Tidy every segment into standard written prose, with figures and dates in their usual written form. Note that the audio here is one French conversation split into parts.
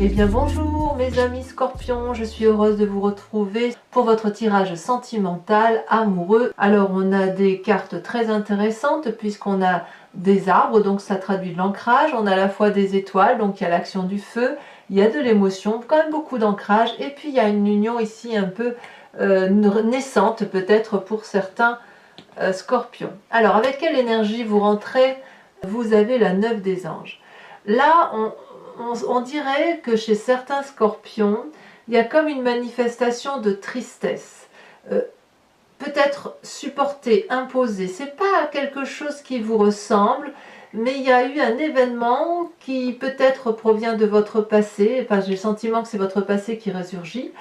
Eh bien bonjour mes amis scorpions, je suis heureuse de vous retrouver pour votre tirage sentimental amoureux. Alors on a des cartes très intéressantes puisqu'on a des arbres, donc ça traduit de l'ancrage, on a à la fois des étoiles, donc il y a l'action du feu, il y a de l'émotion, quand même beaucoup d'ancrage, et puis il y a une union ici un peu naissante peut-être pour certains scorpions. Alors avec quelle énergie vous rentrez? Vous avez la 9 des anges. Là on dirait que chez certains scorpions, il y a comme une manifestation de tristesse. Peut-être supporté, imposé. C'est pas quelque chose qui vous ressemble, mais il y a eu un événement qui peut-être provient de votre passé. Enfin, j'ai le sentiment que c'est votre passé qui résurgit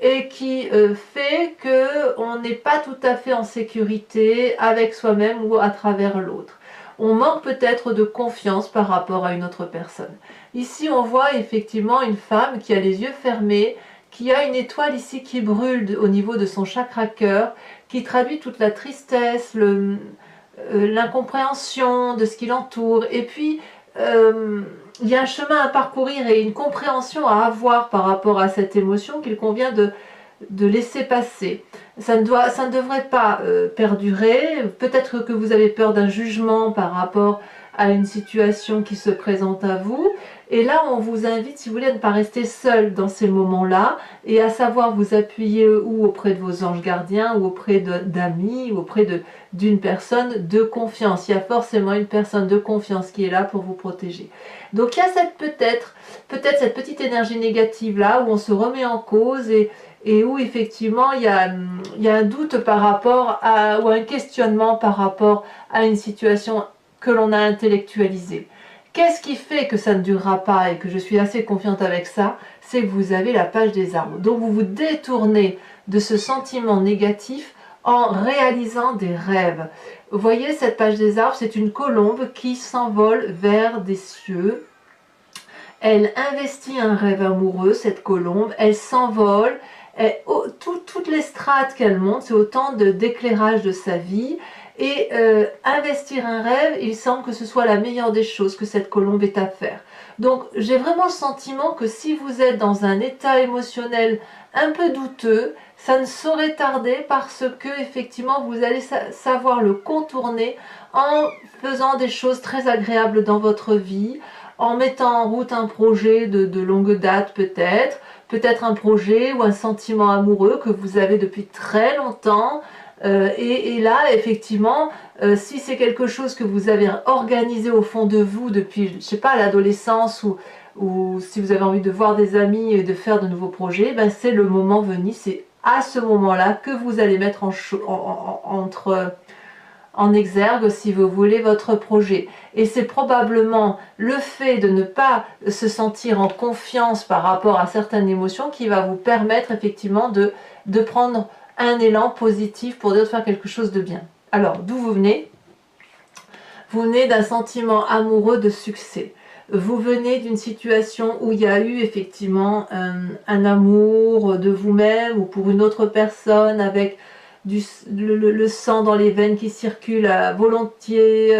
et qui fait que on n'est pas tout à fait en sécurité avec soi-même ou à travers l'autre. On manque peut-être de confiance par rapport à une autre personne. Ici, on voit effectivement une femme qui a les yeux fermés, qui a une étoile ici qui brûle au niveau de son chakra cœur, qui traduit toute la tristesse, l'incompréhension de ce qui l'entoure. Et puis, il y a un chemin à parcourir et une compréhension à avoir par rapport à cette émotion qu'il convient de laisser passer. Ça ne devrait pas perdurer. Peut-être que vous avez peur d'un jugement par rapport à une situation qui se présente à vous. Et là, on vous invite, si vous voulez, à ne pas rester seul dans ces moments-là et à savoir vous appuyer ou auprès de vos anges gardiens ou auprès d'amis ou auprès d'une personne de confiance. Il y a forcément une personne de confiance qui est là pour vous protéger. Donc il y a peut-être cette petite énergie négative-là où on se remet en cause et où effectivement il y a un doute par rapport ou un questionnement par rapport à une situation que l'on a intellectualisée. Qu'est-ce qui fait que ça ne durera pas et que je suis assez confiante avec ça? C'est que vous avez la page des arbres. Donc vous vous détournez de ce sentiment négatif en réalisant des rêves. Vous voyez cette page des arbres, c'est une colombe qui s'envole vers des cieux. Elle investit un rêve amoureux, cette colombe, elle s'envole. Toutes les strates qu'elle monte, c'est autant d'éclairage de sa vie. Et investir un rêve, il semble que ce soit la meilleure des choses que cette colombe ait à faire. Donc j'ai vraiment le sentiment que si vous êtes dans un état émotionnel un peu douteux, ça ne saurait tarder parce que effectivement vous allez savoir le contourner en faisant des choses très agréables dans votre vie, en mettant en route un projet de longue date peut-être un projet ou un sentiment amoureux que vous avez depuis très longtemps. Et là, effectivement, si c'est quelque chose que vous avez organisé au fond de vous depuis, je sais pas, l'adolescence ou si vous avez envie de voir des amis et de faire de nouveaux projets, ben c'est le moment venu, c'est à ce moment-là que vous allez mettre en exergue, si vous voulez, votre projet. Et c'est probablement le fait de ne pas se sentir en confiance par rapport à certaines émotions qui va vous permettre effectivement de prendre un élan positif pour faire quelque chose de bien. Alors, d'où vous venez? Vous venez d'un sentiment amoureux de succès. Vous venez d'une situation où il y a eu effectivement un amour de vous-même ou pour une autre personne avec le sang dans les veines qui circule à volontiers,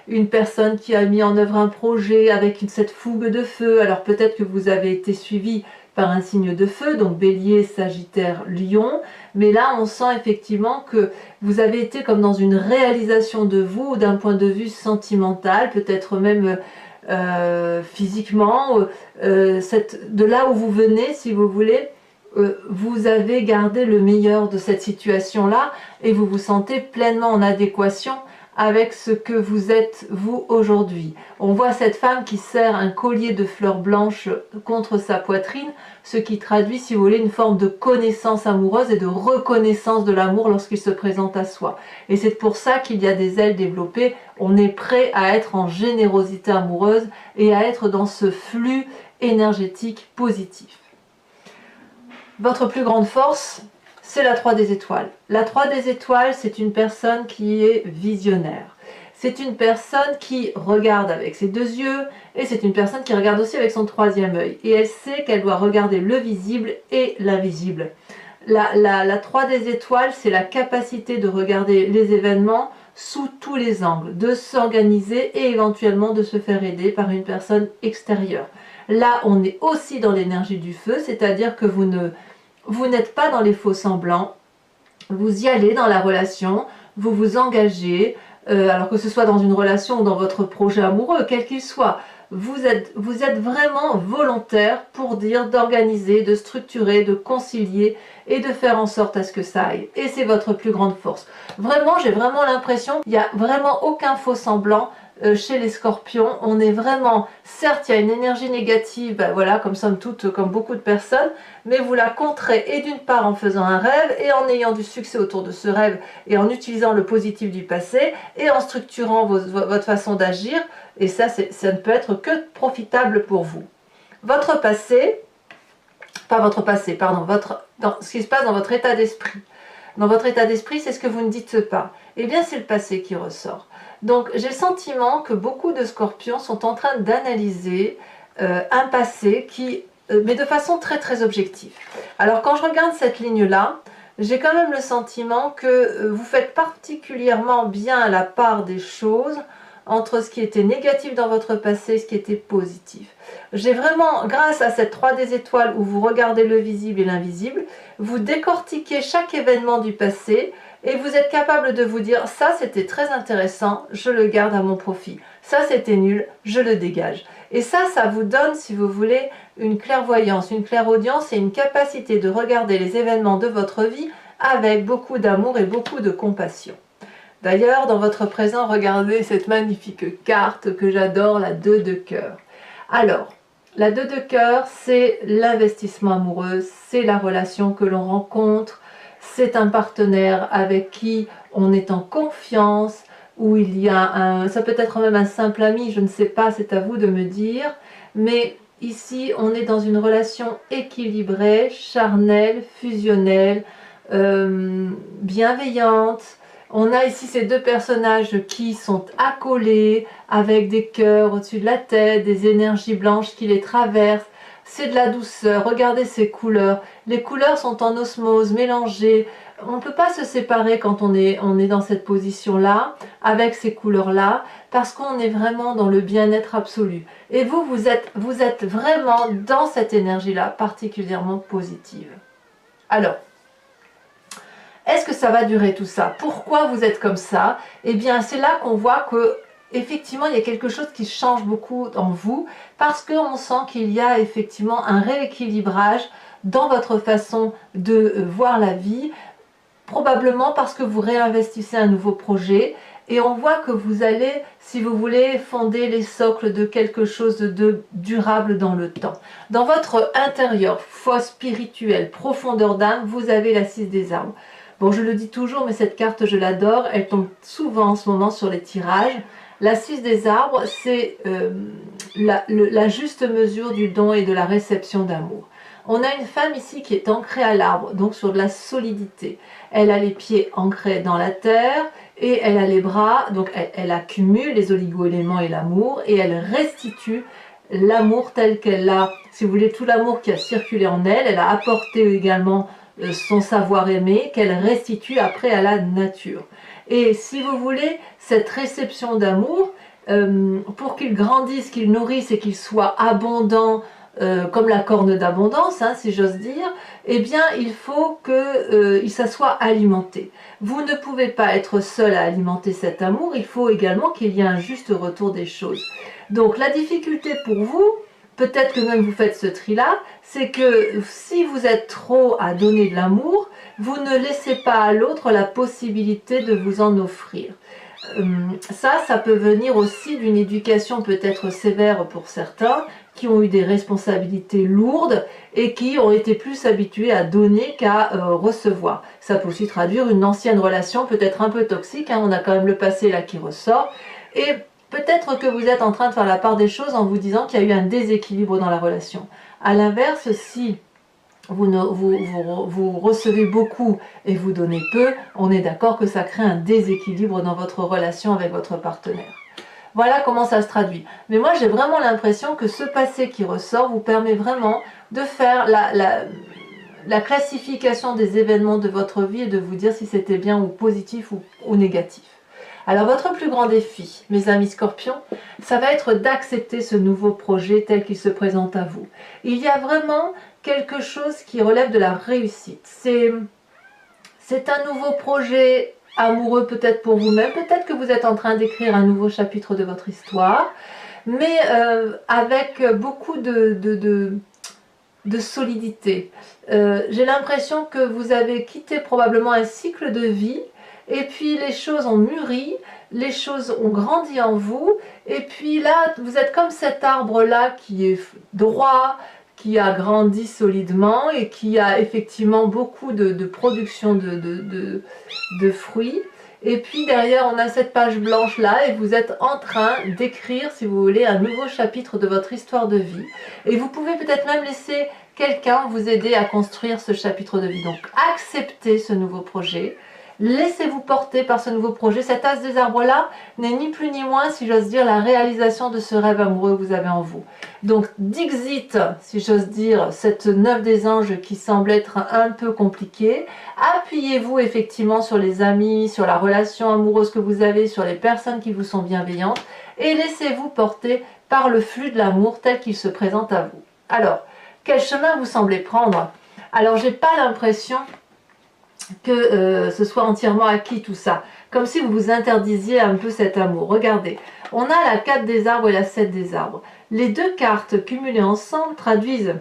une personne qui a mis en œuvre un projet avec cette fougue de feu. Alors peut-être que vous avez été suivi par un signe de feu, donc Bélier, Sagittaire, Lion, mais là on sent effectivement que vous avez été comme dans une réalisation de vous d'un point de vue sentimental, peut-être même physiquement, de là où vous venez, si vous voulez, vous avez gardé le meilleur de cette situation-là et vous vous sentez pleinement en adéquation avec ce que vous êtes vous aujourd'hui. On voit cette femme qui serre un collier de fleurs blanches contre sa poitrine, ce qui traduit, si vous voulez, une forme de connaissance amoureuse et de reconnaissance de l'amour lorsqu'il se présente à soi. Et c'est pour ça qu'il y a des ailes développées, on est prêt à être en générosité amoureuse et à être dans ce flux énergétique positif. Votre plus grande force, c'est la 3 des étoiles. La 3 des étoiles, c'est une personne qui est visionnaire. C'est une personne qui regarde avec ses deux yeux et c'est une personne qui regarde aussi avec son troisième œil. Et elle sait qu'elle doit regarder le visible et l'invisible. La 3 des étoiles, c'est la capacité de regarder les événements sous tous les angles, de s'organiser et éventuellement de se faire aider par une personne extérieure. Là, on est aussi dans l'énergie du feu, c'est-à-dire que vous n'êtes pas dans les faux semblants. Vous y allez dans la relation, vous vous engagez, alors que ce soit dans une relation ou dans votre projet amoureux, quel qu'il soit. Vous êtes vraiment volontaire pour dire d'organiser, de structurer, de concilier et de faire en sorte à ce que ça aille. Et c'est votre plus grande force. Vraiment, j'ai vraiment l'impression qu'il n'y a vraiment aucun faux semblant chez les scorpions. On est vraiment, certes, il y a une énergie négative, ben voilà, comme somme toute, comme beaucoup de personnes, mais vous la contrez et d'une part en faisant un rêve et en ayant du succès autour de ce rêve et en utilisant le positif du passé et en structurant votre façon d'agir. Et ça ne peut être que profitable pour vous. Votre passé, pas votre passé, pardon, ce qui se passe dans votre état d'esprit. Dans votre état d'esprit, c'est ce que vous ne dites pas. Eh bien, c'est le passé qui ressort. Donc, j'ai le sentiment que beaucoup de scorpions sont en train d'analyser un passé mais de façon très très objective. Alors, quand je regarde cette ligne-là, j'ai quand même le sentiment que vous faites particulièrement bien la part des choses entre ce qui était négatif dans votre passé et ce qui était positif. J'ai vraiment, grâce à cette 3D étoiles où vous regardez le visible et l'invisible, vous décortiquez chaque événement du passé et vous êtes capable de vous dire ça c'était très intéressant, je le garde à mon profit. Ça c'était nul, je le dégage. Et ça vous donne, si vous voulez, une clairvoyance, une clairaudience et une capacité de regarder les événements de votre vie avec beaucoup d'amour et beaucoup de compassion. D'ailleurs, dans votre présent, regardez cette magnifique carte que j'adore, la 2 de cœur. Alors, la 2 de cœur, c'est l'investissement amoureux, c'est la relation que l'on rencontre, c'est un partenaire avec qui on est en confiance, où il y a ça peut être même un simple ami, je ne sais pas, c'est à vous de me dire, mais ici, on est dans une relation équilibrée, charnelle, fusionnelle, bienveillante. On a ici ces deux personnages qui sont accolés avec des cœurs au-dessus de la tête, des énergies blanches qui les traversent. C'est de la douceur. Regardez ces couleurs. Les couleurs sont en osmose, mélangées. On ne peut pas se séparer quand on est dans cette position-là, avec ces couleurs-là, parce qu'on est vraiment dans le bien-être absolu. Et vous êtes vraiment dans cette énergie-là, particulièrement positive. Alors, est-ce que ça va durer tout ça? Pourquoi vous êtes comme ça? Eh bien, c'est là qu'on voit que effectivement, il y a quelque chose qui change beaucoup en vous, parce qu'on sent qu'il y a effectivement un rééquilibrage dans votre façon de voir la vie, probablement parce que vous réinvestissez un nouveau projet, et on voit que vous allez, si vous voulez, fonder les socles de quelque chose de durable dans le temps. Dans votre intérieur, fosse spirituelle, profondeur d'âme, vous avez la 6 des arbres. Bon, je le dis toujours, mais cette carte, je l'adore. Elle tombe souvent en ce moment sur les tirages. La 6 des arbres, c'est la juste mesure du don et de la réception d'amour. On a une femme ici qui est ancrée à l'arbre, donc sur de la solidité. Elle a les pieds ancrés dans la terre et elle a les bras, donc elle accumule les oligo-éléments et l'amour et elle restitue l'amour tel qu'elle l'a, si vous voulez, tout l'amour qui a circulé en elle. Elle a apporté également son savoir-aimer qu'elle restitue après à la nature. Et si vous voulez, cette réception d'amour, pour qu'il grandisse, qu'il nourrisse et qu'il soit abondant, comme la corne d'abondance, hein, si j'ose dire, eh bien il faut que ça soit alimenté. Vous ne pouvez pas être seul à alimenter cet amour, il faut également qu'il y ait un juste retour des choses. Donc la difficulté pour vous, peut-être que même vous faites ce tri-là, c'est que si vous êtes trop à donner de l'amour, vous ne laissez pas à l'autre la possibilité de vous en offrir. Ça peut venir aussi d'une éducation peut-être sévère pour certains, qui ont eu des responsabilités lourdes et qui ont été plus habitués à donner qu'à recevoir. Ça peut aussi traduire une ancienne relation peut-être un peu toxique, hein, on a quand même le passé là qui ressort, et peut-être que vous êtes en train de faire la part des choses en vous disant qu'il y a eu un déséquilibre dans la relation. A l'inverse, si vous recevez beaucoup et vous donnez peu, on est d'accord que ça crée un déséquilibre dans votre relation avec votre partenaire. Voilà comment ça se traduit. Mais moi, j'ai vraiment l'impression que ce passé qui ressort vous permet vraiment de faire la classification des événements de votre vie et de vous dire si c'était bien ou positif ou négatif. Alors votre plus grand défi, mes amis scorpions, ça va être d'accepter ce nouveau projet tel qu'il se présente à vous. Il y a vraiment quelque chose qui relève de la réussite. C'est un nouveau projet amoureux peut-être pour vous-même, peut-être que vous êtes en train d'écrire un nouveau chapitre de votre histoire, mais avec beaucoup de solidité. J'ai l'impression que vous avez quitté probablement un cycle de vie, et puis les choses ont mûri, les choses ont grandi en vous, et puis là, vous êtes comme cet arbre-là qui est droit, qui a grandi solidement et qui a effectivement beaucoup de production de fruits. Et puis derrière, on a cette page blanche-là et vous êtes en train d'écrire, si vous voulez, un nouveau chapitre de votre histoire de vie. Et vous pouvez peut-être même laisser quelqu'un vous aider à construire ce chapitre de vie. Donc, acceptez ce nouveau projet. Laissez-vous porter par ce nouveau projet. Cet as des arbres-là n'est ni plus ni moins, si j'ose dire, la réalisation de ce rêve amoureux que vous avez en vous. Donc, dixit, si j'ose dire, cette 9 des anges qui semble être un peu compliquée. Appuyez-vous effectivement sur les amis, sur la relation amoureuse que vous avez, sur les personnes qui vous sont bienveillantes et laissez-vous porter par le flux de l'amour tel qu'il se présente à vous. Alors, quel chemin vous semblez prendre? Alors, j'ai pas l'impression que ce soit entièrement acquis tout ça, comme si vous vous interdisiez un peu cet amour. Regardez, on a la 4 des arbres et la 7 des arbres. Les deux cartes cumulées ensemble traduisent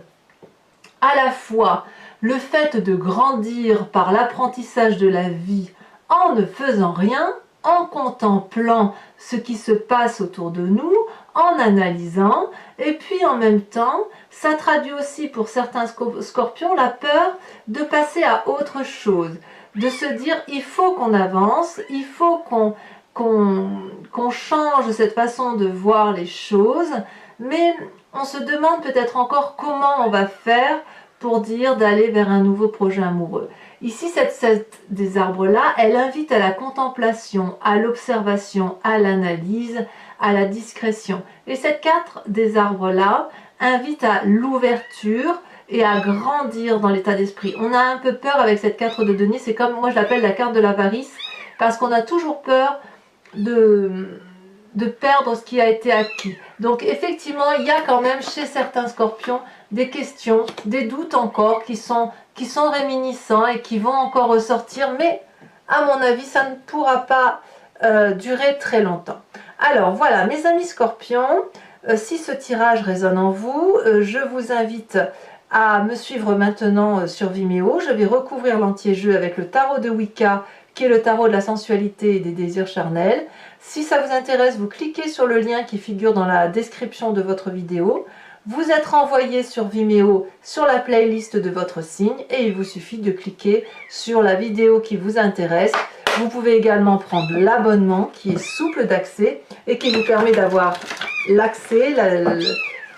à la fois le fait de grandir par l'apprentissage de la vie en ne faisant rien, en contemplant ce qui se passe autour de nous, en analysant, et puis en même temps, ça traduit aussi pour certains scorpions la peur de passer à autre chose, de se dire il faut qu'on avance, il faut qu'on change cette façon de voir les choses, mais on se demande peut-être encore comment on va faire pour dire d'aller vers un nouveau projet amoureux. Ici, cette des arbres-là, elle invite à la contemplation, à l'observation, à l'analyse, à la discrétion. Et cette 4 des arbres-là invite à l'ouverture et à grandir dans l'état d'esprit. On a un peu peur avec cette 4 de denier, c'est comme, moi je l'appelle la carte de l'avarice, parce qu'on a toujours peur de perdre ce qui a été acquis. Donc effectivement, il y a quand même chez certains scorpions des questions, des doutes encore qui sont réminiscents et qui vont encore ressortir, mais à mon avis, ça ne pourra pas durer très longtemps. Alors voilà, mes amis scorpions, si ce tirage résonne en vous, je vous invite à me suivre maintenant sur Vimeo. Je vais recouvrir l'entier-jeu avec le tarot de Wicca, qui est le tarot de la sensualité et des désirs charnels. Si ça vous intéresse, vous cliquez sur le lien qui figure dans la description de votre vidéo. Vous êtes renvoyé sur Vimeo sur la playlist de votre signe et il vous suffit de cliquer sur la vidéo qui vous intéresse. Vous pouvez également prendre l'abonnement qui est souple d'accès et qui vous permet d'avoir l'accès,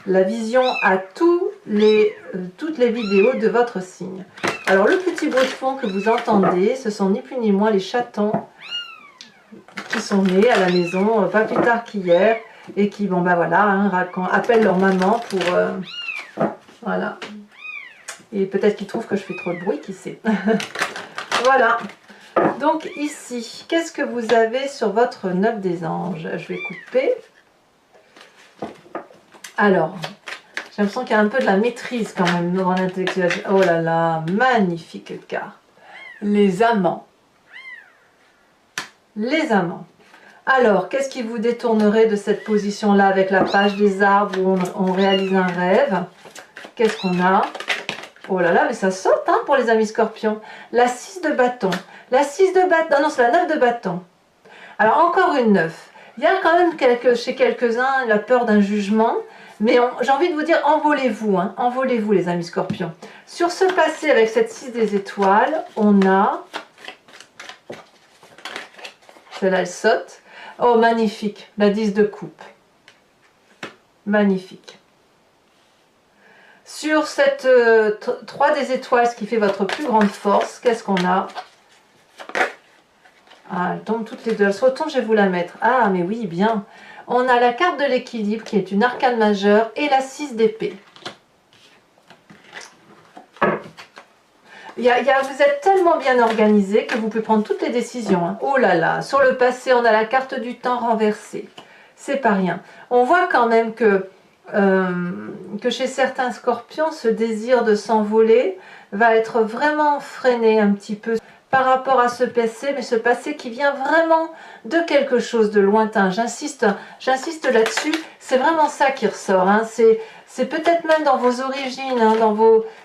la vision à toutes les vidéos de votre signe. Alors le petit bruit de fond que vous entendez, ce sont ni plus ni moins les chatons qui sont nés à la maison pas plus tard qu'hier et qui, bon ben voilà, hein, appellent leur maman pour... voilà. Et peut-être qu'ils trouvent que je fais trop de bruit, qui sait. Voilà. Donc ici, qu'est-ce que vous avez sur votre 9 des anges? Je vais couper. Alors, j'ai l'impression qu'il y a un peu de la maîtrise quand même dans l'intellectuel. Oh là là, magnifique carte. Les amants. Les amants. Alors, qu'est-ce qui vous détournerait de cette position-là avec la page des arbres où on réalise un rêve? Qu'est-ce qu'on a? Oh là là, mais ça saute hein, pour les amis scorpions. La 6 de bâton. La 6 de bâton. Non, c'est la 9 de bâton. Alors, encore une 9. Il y a quand même chez quelques-uns la peur d'un jugement. Mais j'ai envie de vous dire, envolez-vous. Hein, envolez-vous, les amis scorpions. Sur ce passé, avec cette 6 des étoiles, on a... Celle-là, elle saute. Oh, magnifique. La 10 de coupe. Magnifique. Sur cette 3 des étoiles, ce qui fait votre plus grande force, qu'est-ce qu'on a? Ah, elles tombent toutes les deux. Elles se retournent, je vais vous la mettre. Ah, mais oui, bien. On a la carte de l'équilibre, qui est une arcane majeure, et la 6 d'épée. Vous êtes tellement bien organisé que vous pouvez prendre toutes les décisions. Hein. Oh là là, sur le passé, on a la carte du temps renversée. C'est pas rien. On voit quand même que chez certains scorpions, ce désir de s'envoler va être vraiment freiné un petit peu par rapport à ce passé, mais ce passé qui vient vraiment de quelque chose de lointain. J'insiste là-dessus, c'est vraiment ça qui ressort. Hein. C'est peut-être même dans vos origines, hein,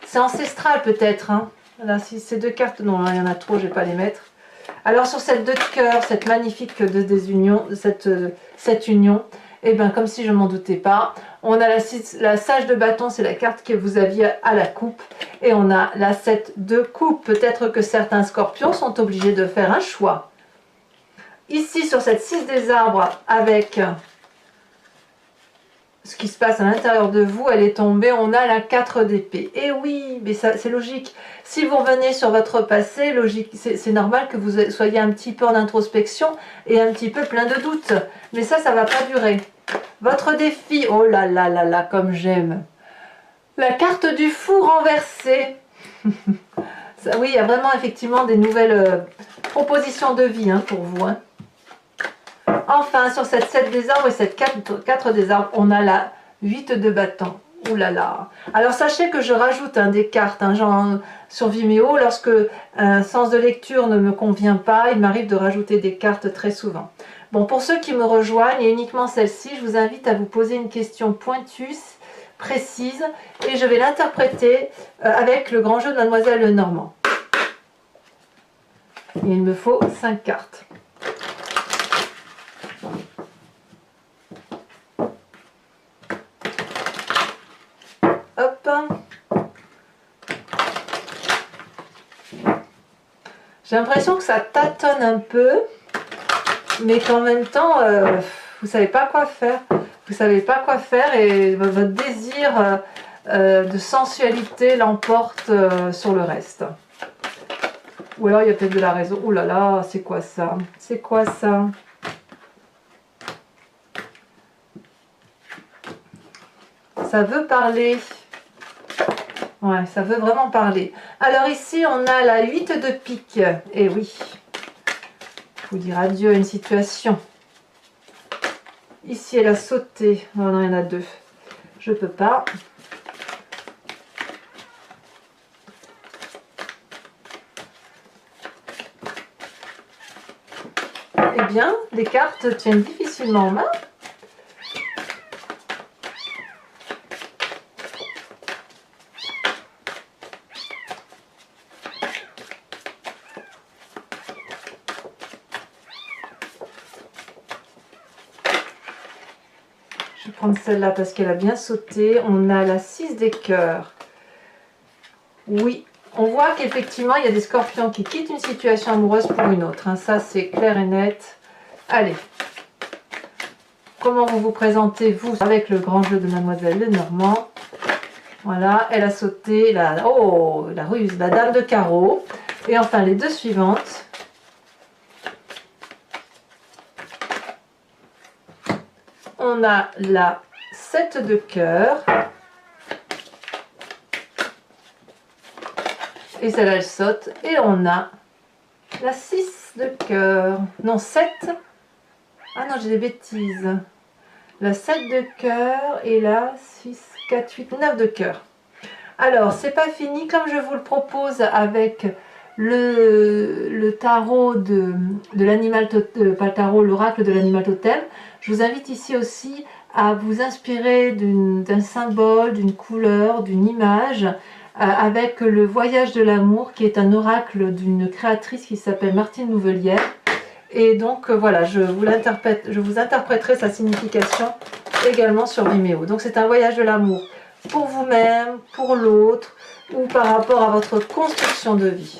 c'est ancestral peut-être. Hein. Là, si ces deux cartes, non, il y en a trop, je ne vais pas les mettre. Alors sur cette 2 de cœur, cette magnifique désunion, cette union, et bien comme si je ne m'en doutais pas, on a la sage de bâton, c'est la carte que vous aviez à la coupe, et on a la 7 de coupe. Peut-être que certains scorpions sont obligés de faire un choix. Ici sur cette 6 des arbres, avec ce qui se passe à l'intérieur de vous, elle est tombée, on a la 4 d'épée. Et oui, mais ça c'est logique. Si vous revenez sur votre passé, c'est normal que vous soyez un petit peu en introspection et un petit peu plein de doutes. Mais ça ne va pas durer. Votre défi, oh là là là là, comme j'aime. La carte du fou renversée. Oui, il y a vraiment effectivement des nouvelles propositions de vie hein, pour vous. Hein. Enfin, sur cette 7 des arbres et cette 4 des arbres, on a la 8 de bâton. Ouh là là. Alors sachez que je rajoute des cartes, genre sur Vimeo, lorsque un sens de lecture ne me convient pas, il m'arrive de rajouter des cartes très souvent. Bon, pour ceux qui me rejoignent, et uniquement celle-ci, je vous invite à vous poser une question pointue, précise, et je vais l'interpréter avec le grand jeu de Mademoiselle Lenormand. Et il me faut 5 cartes. Hop. J'ai l'impression que ça tâtonne un peu, mais qu'en même temps, vous savez pas quoi faire. Vous savez pas quoi faire et votre désir de sensualité l'emporte sur le reste. Ou alors il y a peut-être de la raison. Oh là là, c'est quoi ça? C'est quoi ça? Ça veut parler. Ouais, ça veut vraiment parler. Alors ici, on a la 8 de pique. Et oui, il faut dire adieu à une situation. Ici, elle a sauté. Oh non, il y en a 2. Je peux pas. Eh bien, les cartes tiennent difficilement en main. Je vais prendre celle-là parce qu'elle a bien sauté. On a la 6 des cœurs. Oui, on voit qu'effectivement, il y a des scorpions qui quittent une situation amoureuse pour une autre. Hein. Ça, c'est clair et net. Allez. Comment vous vous présentez, vous, avec le grand jeu de Mademoiselle Lenormand? Voilà, elle a sauté. Oh, la ruse, la dame de carreau. Et enfin, les 2 suivantes. On a la 7 de cœur. Et celle-là, elle saute. Et on a la 6 de cœur. Non, 7. Ah non, j'ai des bêtises. La 7 de cœur et la 6, 4, 8, 9 de cœur. Alors, c'est pas fini. Comme je vous le propose avec le tarot de l'animal totem, pas le tarot, l'oracle de l'animal totem, je vous invite ici aussi à vous inspirer d'un symbole, d'une couleur, d'une image, avec le voyage de l'amour, qui est un oracle d'une créatrice qui s'appelle Martine Nouvelière. Et donc voilà, je vous interpréterai sa signification également sur Vimeo. Donc c'est un voyage de l'amour pour vous-même, pour l'autre, ou par rapport à votre construction de vie.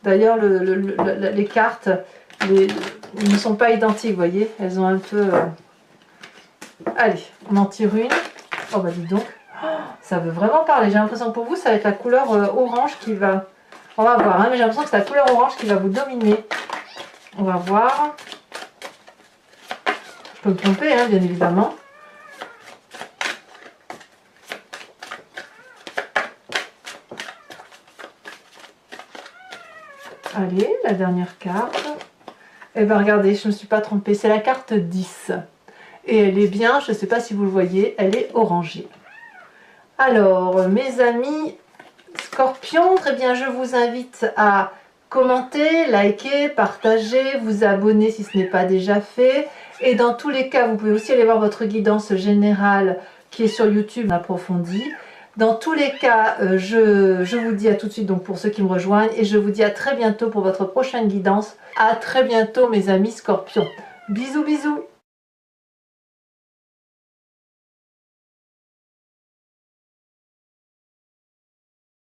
D'ailleurs, les cartes ne sont pas identiques, vous voyez, elles ont un peu... Allez, on en tire une. Oh bah dis donc, ça veut vraiment parler. J'ai l'impression que pour vous, ça va être la couleur orange qui va... On va voir, hein, mais j'ai l'impression que c'est la couleur orange qui va vous dominer. On va voir. Je peux me tromper, hein, bien évidemment. Allez, la dernière carte. Et bien regardez, je ne me suis pas trompée, c'est la carte 10. Et elle est bien, je ne sais pas si vous le voyez, elle est orangée. Alors, mes amis Scorpions, très bien, je vous invite à commenter, liker, partager, vous abonner si ce n'est pas déjà fait. Et dans tous les cas, vous pouvez aussi aller voir votre guidance générale qui est sur YouTube approfondie. Dans tous les cas, je vous dis à tout de suite donc pour ceux qui me rejoignent et je vous dis à très bientôt pour votre prochaine guidance. À très bientôt mes amis Scorpions. Bisous bisous.